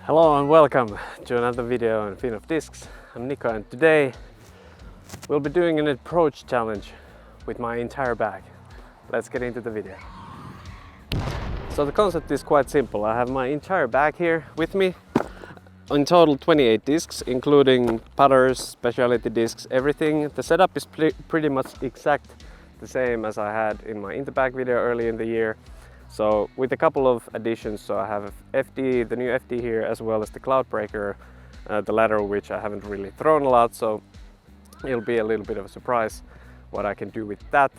Hello and welcome to another video on Fin of Discs. I'm Nico and today we'll be doing an approach challenge with my entire bag. Let's get into the video. So the concept is quite simple. I have my entire bag here with me. In total 28 discs, including putters, specialty discs, everything. The setup is pretty much exact the same as I had in my Interbag video early in the year. So with a couple of additions, so I have FD, the new FD here, as well as the Cloudbreaker, the latter of which I haven't really thrown a lot, so it'll be a little bit of a surprise what I can do with that.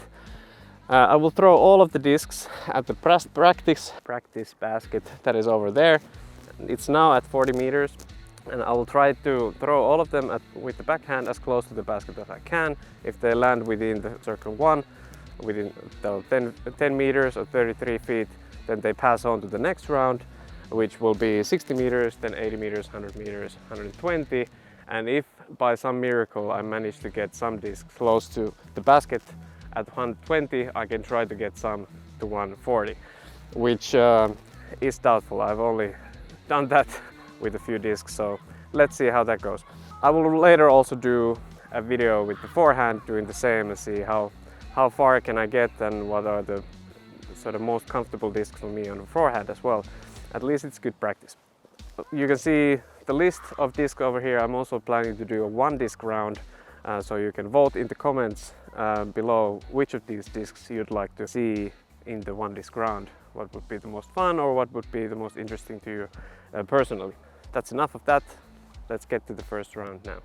I will throw all of the discs at the practice basket that is over there. It's now at 40 meters, and I will try to throw all of them with the backhand as close to the basket as I can. If they land within the circle 1, within 10 meters or 33 feet, then they pass on to the next round, which will be 60 meters, then 80 meters, 100 meters, 120. And if by some miracle I manage to get some discs close to the basket at 120, I can try to get some to 140, which is doubtful. I've only done that with a few discs, so let's see how that goes. I will later also do a video with the forehand doing the same and see how far can I get and what are the sort of most comfortable discs for me on the forehand as well. At least it's good practice. You can see the list of discs over here. I'm also planning to do a 1 disc round, so you can vote in the comments below which of these discs you'd like to see in the 1 disc round. What would be the most fun or what would be the most interesting to you personally. That's enough of that. Let's get to the first round now.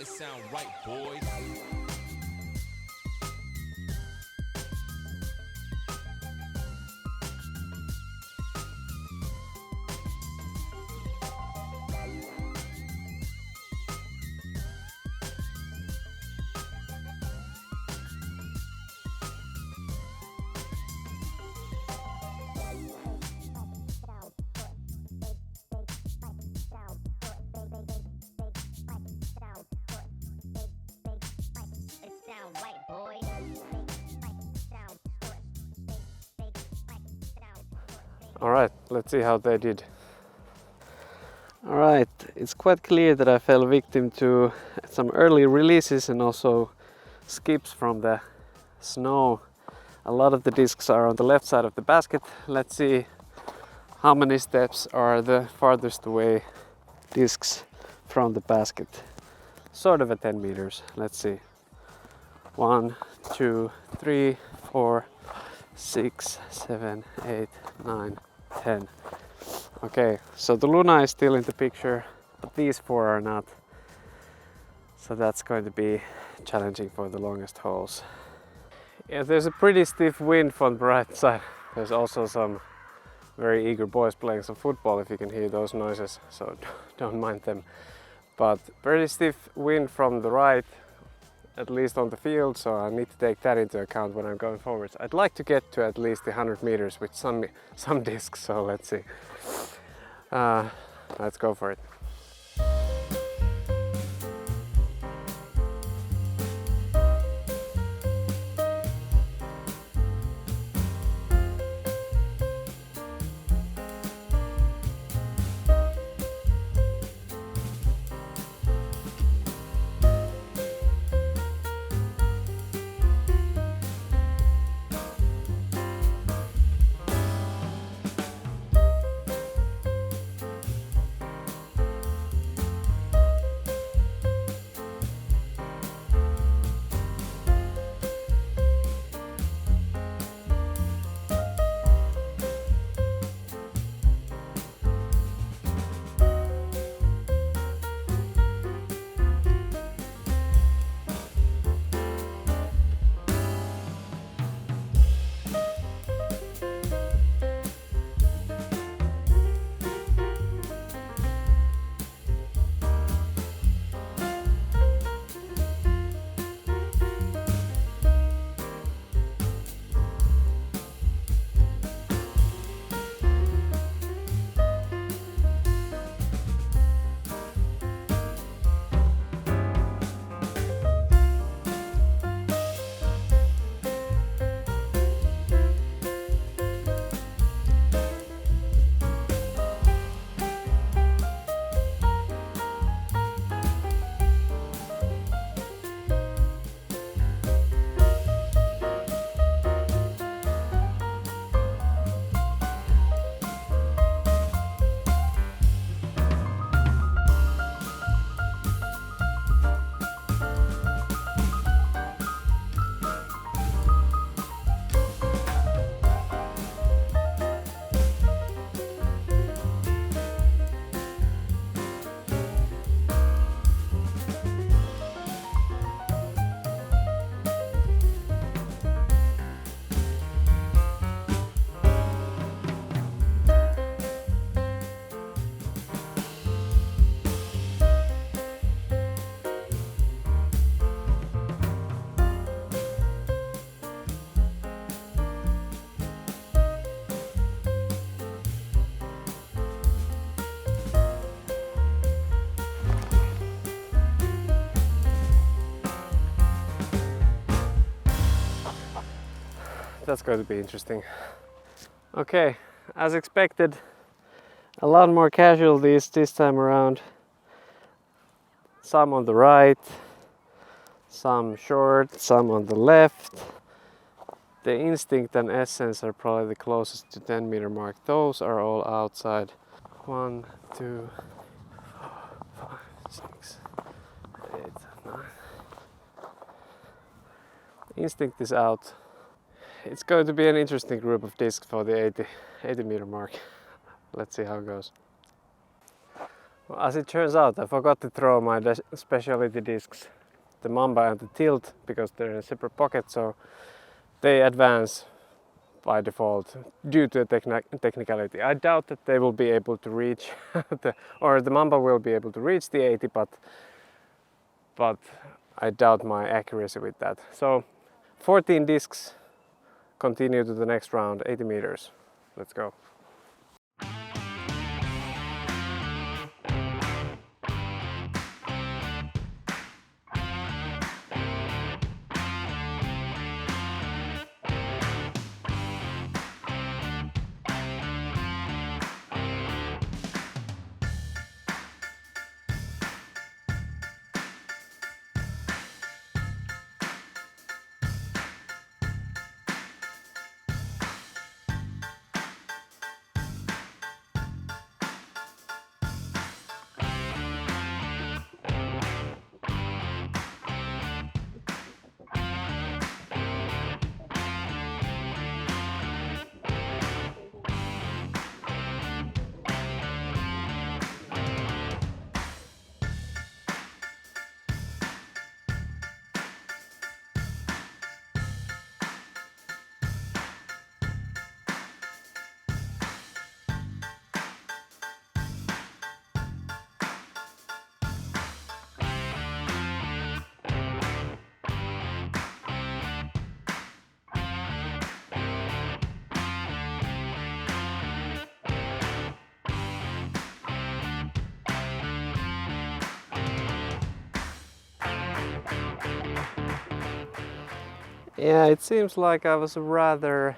It sound right, boys. Alright, let's see how they did. Alright, it's quite clear that I fell victim to some early releases and also skips from the snow. A lot of the discs are on the left side of the basket. Let's see how many steps are the farthest away discs from the basket. Sort of at 10 meters. Let's see. 1, 2, 3, 4, 6, 7, 8, 9, 10. Okay, so the Luna is still in the picture, but these 4 are not. So that's going to be challenging for the longest holes. Yeah, there's a pretty stiff wind from the right side. There's also some very eager boys playing some football, if you can hear those noises, so don't mind them. But very stiff wind from the right, at least on the field, so I need to take that into account when I'm going forwards. I'd like to get to at least 100 meters with some discs, so let's see. Let's go for it. That's going to be interesting. Okay, as expected, a lot more casualties this time around. Some on the right, some short, some on the left. The Instinct and Essence are probably the closest to 10 meter mark. Those are all outside. 1, 2, 4, 5, 6, 8, 9. Instinct is out. It's going to be an interesting group of discs for the 80 meter mark. Let's see how it goes. Well, as it turns out, I forgot to throw my specialty discs, the Mamba and the Tilt, because they're in a separate pocket, so they advance by default due to a technicality. I doubt that they will be able to reach the Mamba will be able to reach the 80, but I doubt my accuracy with that. So 14 discs. Continue to the next round, 80 meters. Let's go. Yeah, it seems like I was rather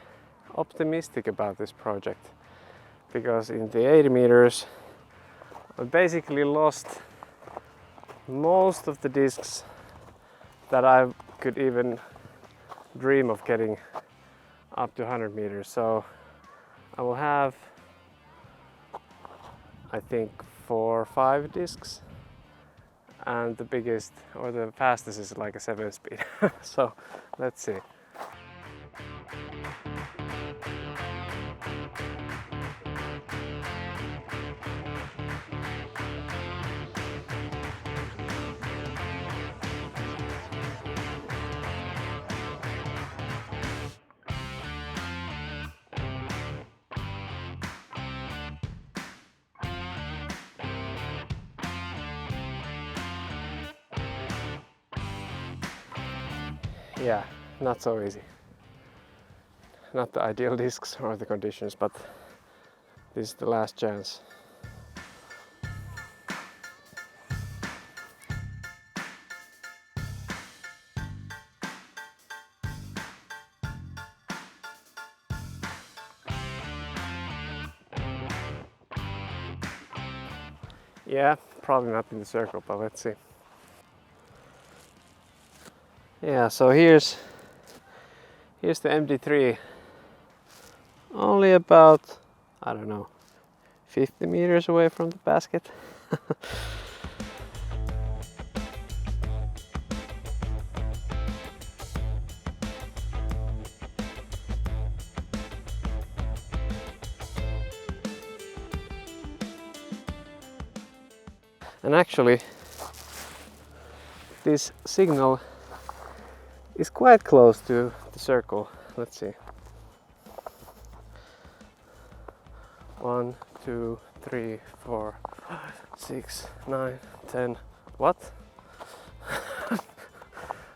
optimistic about this project, because in the 80 meters I basically lost most of the discs that I could even dream of getting up to 100 meters. So I will have, I think, 4 or 5 discs, and the biggest or the fastest is like a 7 speed. So let's see. Yeah, not so easy. Not the ideal discs or the conditions, but this is the last chance. Yeah, probably not in the circle, but let's see. Yeah, so here's the MD3. Only about, I don't know, 50 meters away from the basket. And actually, this signal is quite close to the circle. Let's see. 1, 2, 3, 4, 5, 6, 9, 10. What?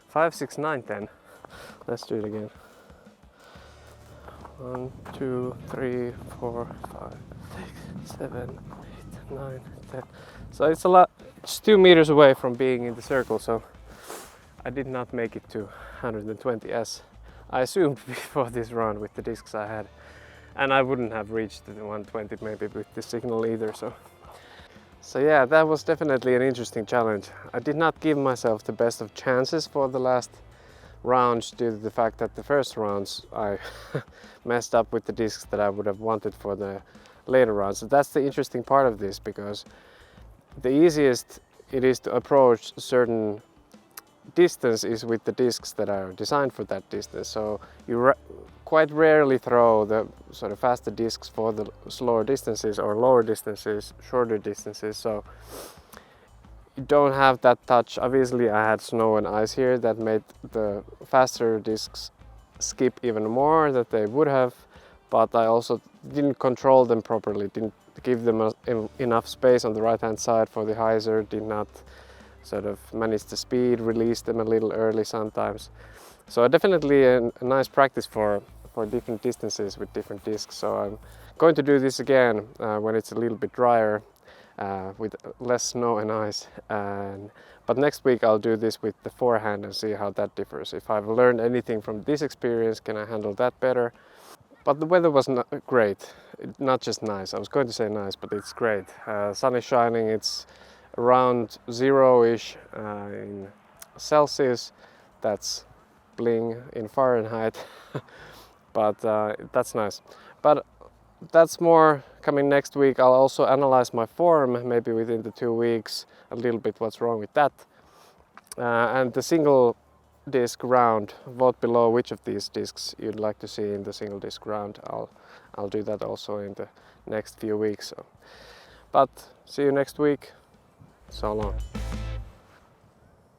5, 6, 9, 10. Let's do it again. 1, 2, 3, 4, 5, 6, 7, 8, 9, 10. So it's a lot. It's 2 meters away from being in the circle. So I did not make it to 120 as I assumed before this run with the discs I had. And I wouldn't have reached the 120 maybe with the signal either. So yeah, that was definitely an interesting challenge. I did not give myself the best of chances for the last rounds due to the fact that the first rounds I messed up with the discs that I would have wanted for the later rounds. So that's the interesting part of this, because the easiest it is to approach a certain distance is with the discs that are designed for that distance. So you quite rarely throw the sort of faster discs for the slower distances or lower distances, shorter distances. So you don't have that touch. Obviously I had snow and ice here that made the faster discs skip even more than they would have, but I also didn't control them properly, didn't give them enough space on the right hand side for the hyzer, did not sort of manage the speed, release them a little early sometimes. So definitely a nice practice for different distances with different discs. So I'm going to do this again when it's a little bit drier with less snow and ice. But next week I'll do this with the forehand and see how that differs. If I've learned anything from this experience, can I handle that better? But the weather was not great, not just nice. I was going to say nice, but it's great. Sun is shining, it's around 0-ish in Celsius. That's bling in Fahrenheit. But that's nice. But that's more coming next week. I'll also analyze my form, maybe within the 2 weeks, a little bit what's wrong with that. And the single disc round, vote below which of these discs you'd like to see in the single disc round. I'll do that also in the next few weeks. But see you next week. So long.